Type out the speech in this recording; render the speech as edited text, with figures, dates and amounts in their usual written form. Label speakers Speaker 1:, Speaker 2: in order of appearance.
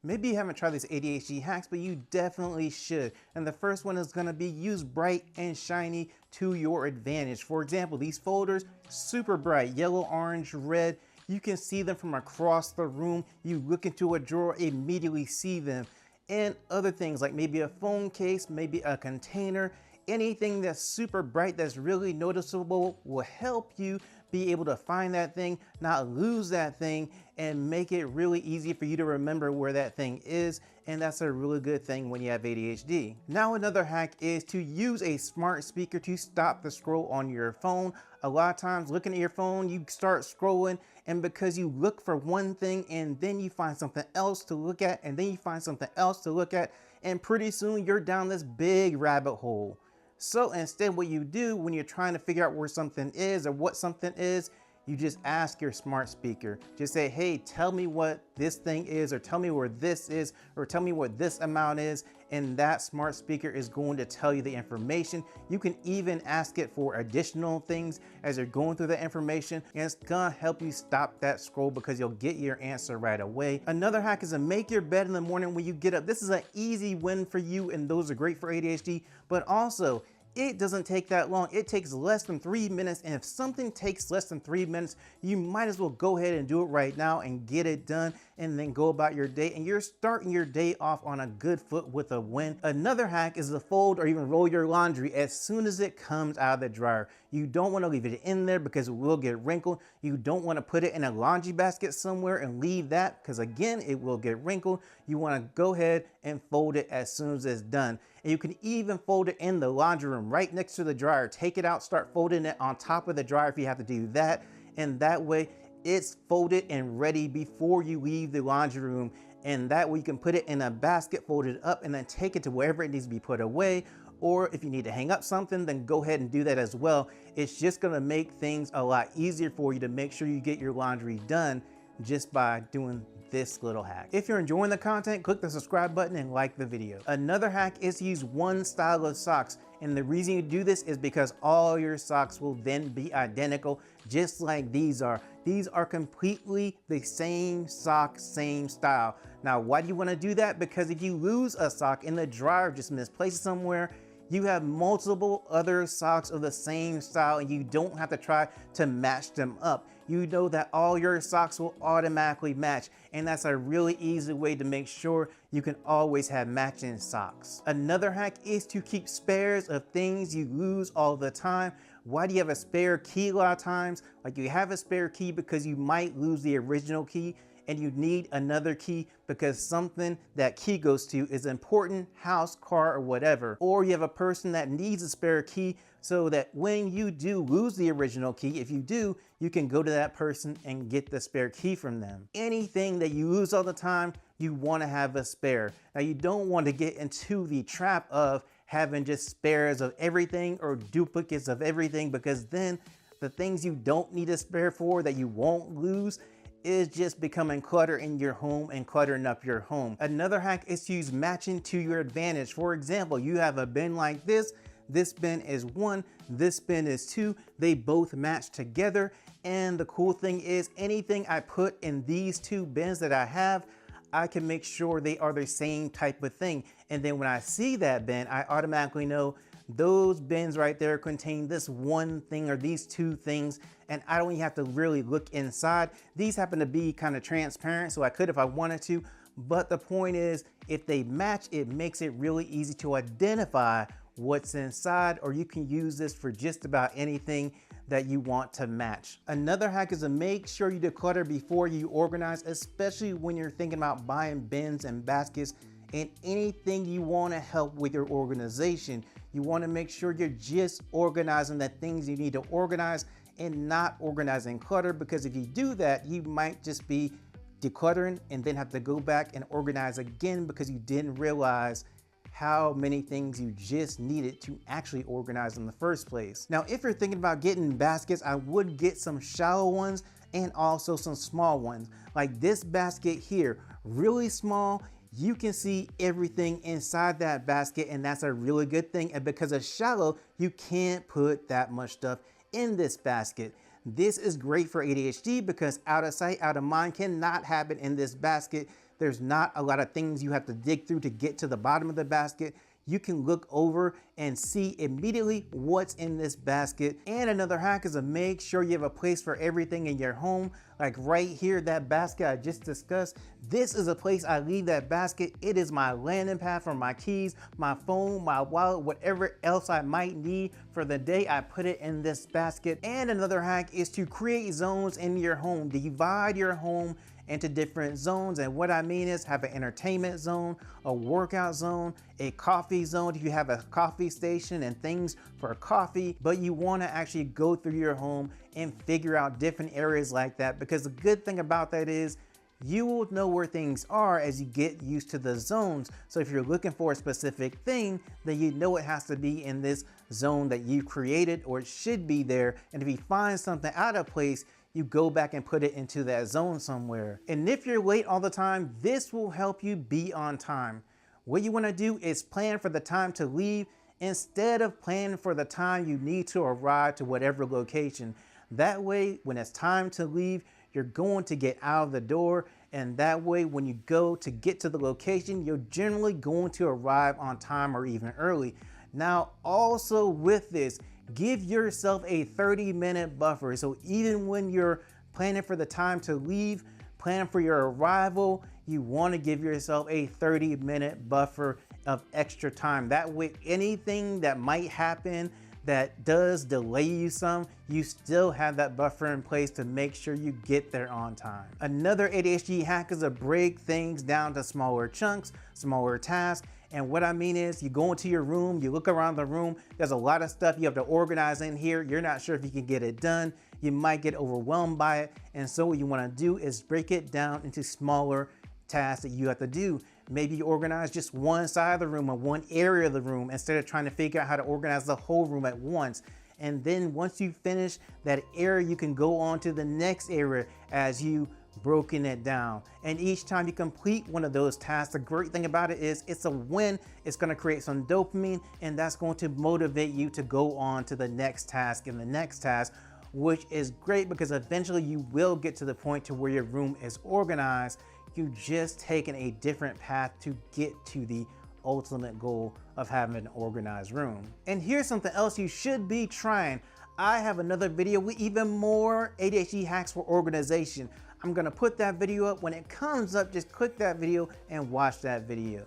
Speaker 1: Maybe you haven't tried these ADHD hacks, but you definitely should. And the first one is gonna be use bright and shiny to your advantage. For example, these folders, super bright, yellow, orange, red. You can see them from across the room. You look into a drawer, immediately see them. And other things like maybe a phone case, maybe a container, anything that's super bright that's really noticeable will help you be able to find that thing, not lose that thing, and make it really easy for you to remember where that thing is. And that's a really good thing when you have ADHD. Now another hack is to use a smart speaker to stop the scroll on your phone. A lot of times looking at your phone, you start scrolling, and because you look for one thing and then you find something else to look at, and then you find something else to look at, and pretty soon you're down this big rabbit hole. So instead, what you do when you're trying to figure out where something is or what something is, you just ask your smart speaker. Just say, hey, tell me what this thing is, or tell me where this is, or tell me what this amount is. And that smart speaker is going to tell you the information. You can even ask it for additional things as you're going through the information, and it's gonna help you stop that scroll because you'll get your answer right away. Another hack is to make your bed in the morning when you get up. This is an easy win for you, and those are great for ADHD, but also it doesn't take that long. It takes less than 3 minutes. And if something takes less than 3 minutes, you might as well go ahead and do it right now and get it done, and then go about your day. And you're starting your day off on a good foot with a win. Another hack is to fold or even roll your laundry as soon as it comes out of the dryer. You don't want to leave it in there because it will get wrinkled. You don't want to put it in a laundry basket somewhere and leave that, because again, it will get wrinkled. You want to go ahead and fold it as soon as it's done. And you can even fold it in the laundry room right next to the dryer. Take it out, start folding it on top of the dryer if you have to do that. And that way it's folded and ready before you leave the laundry room. And that way you can put it in a basket, fold it up, and then take it to wherever it needs to be put away. Or if you need to hang up something, then go ahead and do that as well. It's just gonna make things a lot easier for you to make sure you get your laundry done just by doing this little hack. If you're enjoying the content, click the subscribe button and like the video. Another hack is to use one style of socks. And the reason you do this is because all your socks will then be identical, just like these are. These are completely the same sock, same style. Now, why do you want to do that? Because if you lose a sock in the dryer, just misplaced it somewhere, you have multiple other socks of the same style, and you don't have to try to match them up. You know that all your socks will automatically match, and that's a really easy way to make sure you can always have matching socks. Another hack is to keep spares of things you lose all the time. Why do you have a spare key a lot of times? Like, you have a spare key because you might lose the original key, and you need another key because something that key goes to is important, house, car, or whatever. Or you have a person that needs a spare key so that when you do lose the original key, if you do, you can go to that person and get the spare key from them. Anything that you lose all the time, you want to have a spare. Now, you don't want to get into the trap of having just spares of everything or duplicates of everything, because then the things you don't need a spare for that you won't lose is just becoming clutter in your home and cluttering up your home. Another hack is to use matching to your advantage. For example, you have a bin like this. This bin is 1, this bin is 2. They both match together. And the cool thing is, anything I put in these 2 bins that I have, I can make sure they are the same type of thing. And then when I see that bin, I automatically know those bins right there contain this one thing or these 2 things, and I don't even have to really look inside. These happen to be kind of transparent, so I could if I wanted to, but the point is, if they match, it makes it really easy to identify what's inside, or you can use this for just about anything that you want to match. Another hack is to make sure you declutter before you organize, especially when you're thinking about buying bins and baskets and anything you want to help with your organization. You want to make sure you're just organizing the things you need to organize and not organizing clutter, because if you do that, you might just be decluttering and then have to go back and organize again because you didn't realize how many things you just needed to actually organize in the first place. Now, if you're thinking about getting baskets, I would get some shallow ones and also some small ones. Like this basket here, really small. You can see everything inside that basket, and that's a really good thing. And because it's shallow, you can't put that much stuff in this basket. This is great for ADHD because out of sight, out of mind cannot happen in this basket. There's not a lot of things you have to dig through to get to the bottom of the basket. You can look over and see immediately what's in this basket. And another hack is to make sure you have a place for everything in your home. Like right here, that basket I just discussed, this is a place I leave that basket. It is my landing pad for my keys, my phone, my wallet, whatever else I might need for the day. I put it in this basket. And another hack is to create zones in your home. Divide your home into different zones, and what I mean is have an entertainment zone, a workout zone, a coffee zone if you have a coffee station and things for coffee. But you want to actually go through your home and figure out different areas like that, because the good thing about that is you will know where things are as you get used to the zones. So if you're looking for a specific thing, then you know it has to be in this zone that you created, or it should be there. And if you find something out of place, you go back and put it into that zone somewhere. And if you're late all the time, this will help you be on time. What you want to do is plan for the time to leave instead of planning for the time you need to arrive to whatever location. That way, when it's time to leave, you're going to get out of the door, and that way when you go to get to the location, you're generally going to arrive on time or even early. Now, also with this, give yourself a 30-minute buffer. So even when you're planning for the time to leave, plan for your arrival, you want to give yourself a 30-minute buffer of extra time. That way, anything that might happen that does delay you some, you still have that buffer in place to make sure you get there on time. Another ADHD hack is to break things down to smaller chunks, smaller tasks. And what I mean is, you go into your room, you look around the room, there's a lot of stuff you have to organize in here. You're not sure if you can get it done. You might get overwhelmed by it. And so what you want to do is break it down into smaller tasks that you have to do. Maybe you organize just one side of the room or one area of the room instead of trying to figure out how to organize the whole room at once. And then once you finish that area, you can go on to the next area as you broken it down. And each time you complete one of those tasks, the great thing about it is it's a win. It's going to create some dopamine, and that's going to motivate you to go on to the next task and the next task, which is great because eventually you will get to the point to where your room is organized. You just taken a different path to get to the ultimate goal of having an organized room. And here's something else you should be trying. I have another video with even more ADHD hacks for organization. I'm gonna put that video up. When it comes up, just click that video and watch that video.